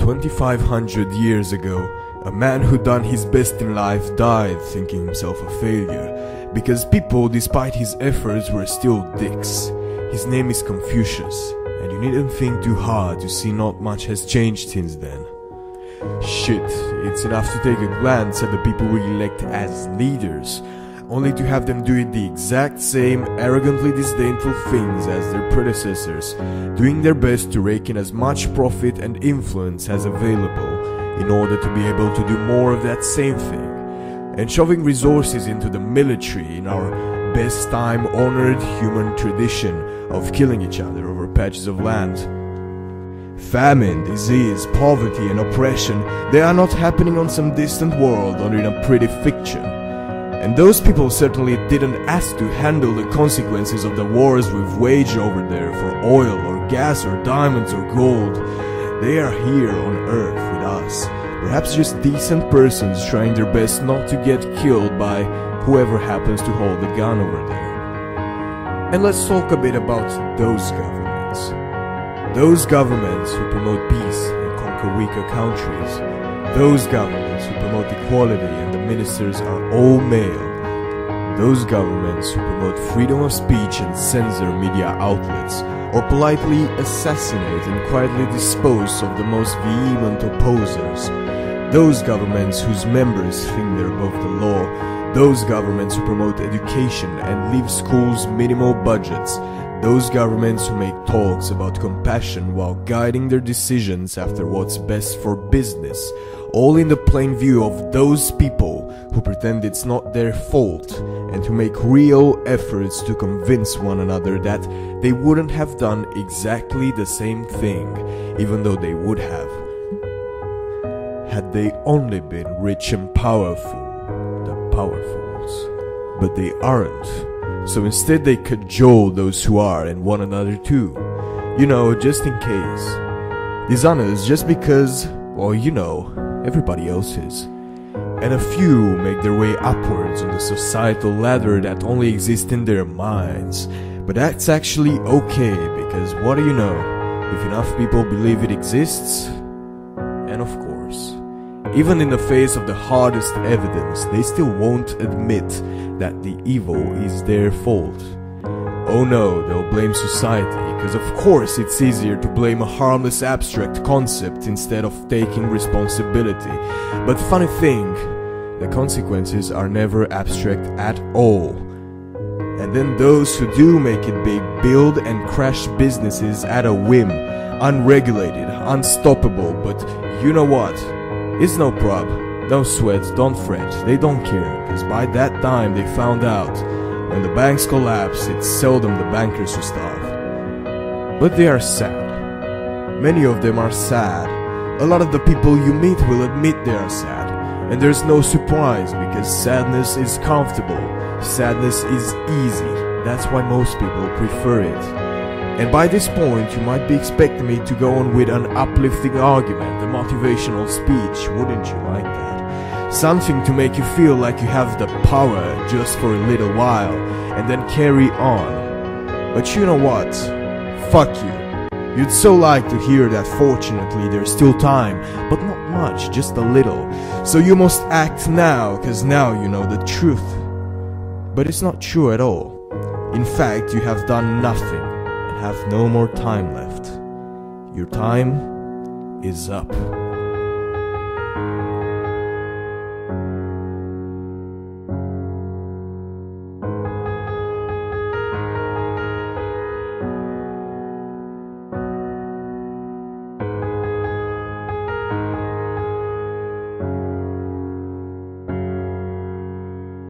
2500 years ago, a man who done his best in life died thinking himself a failure, because people, despite his efforts, were still dicks. His name is Confucius, and you needn't think too hard to see not much has changed since then. Shit, it's enough to take a glance at the people we elect as leaders, only to have them do it the exact same arrogantly disdainful things as their predecessors, doing their best to rake in as much profit and influence as available in order to be able to do more of that same thing, and shoving resources into the military in our best time honored human tradition of killing each other over patches of land. Famine, disease, poverty and oppression, they are not happening on some distant world or in a pretty fiction. And those people certainly didn't ask to handle the consequences of the wars we've waged over there for oil or gas or diamonds or gold. They are here on Earth with us, perhaps just decent persons trying their best not to get killed by whoever happens to hold the gun over there. And let's talk a bit about those governments. Those governments who promote peace and conquer weaker countries. Those governments who promote equality and the ministers are all male. Those governments who promote freedom of speech and censor media outlets, or politely assassinate and quietly dispose of the most vehement opposers. Those governments whose members think they're above the law. Those governments who promote education and leave schools minimal budgets. Those governments who make talks about compassion while guiding their decisions after what's best for business, all in the plain view of those people who pretend it's not their fault and who make real efforts to convince one another that they wouldn't have done exactly the same thing, even though they would have, had they only been rich and powerful, the powerfuls. But they aren't. So instead they cajole those who are and one another too. You know, just in case. Dishonest just because, well, you know, everybody else is. And a few make their way upwards on the societal ladder that only exists in their minds. But that's actually okay, because what do you know? If enough people believe it exists, and of course, even in the face of the hardest evidence, they still won't admit that the evil is their fault. Oh no, they'll blame society, because of course it's easier to blame a harmless abstract concept instead of taking responsibility. But funny thing, the consequences are never abstract at all. And then those who do make it big build and crash businesses at a whim, unregulated, unstoppable, but you know what? It's no prob, no sweat, don't fret, they don't care, because by that time they found out, when the banks collapse, it's seldom the bankers who starve. But they are sad. Many of them are sad. A lot of the people you meet will admit they are sad. And there's no surprise, because sadness is comfortable. Sadness is easy. That's why most people prefer it. And by this point, you might be expecting me to go on with an uplifting argument, a motivational speech, wouldn't you like that? Something to make you feel like you have the power just for a little while, and then carry on. But you know what? Fuck you. You'd so like to hear that fortunately there's still time, but not much, just a little. So you must act now, cause now you know the truth. But it's not true at all. In fact, you have done nothing, and have no more time left. Your time is up.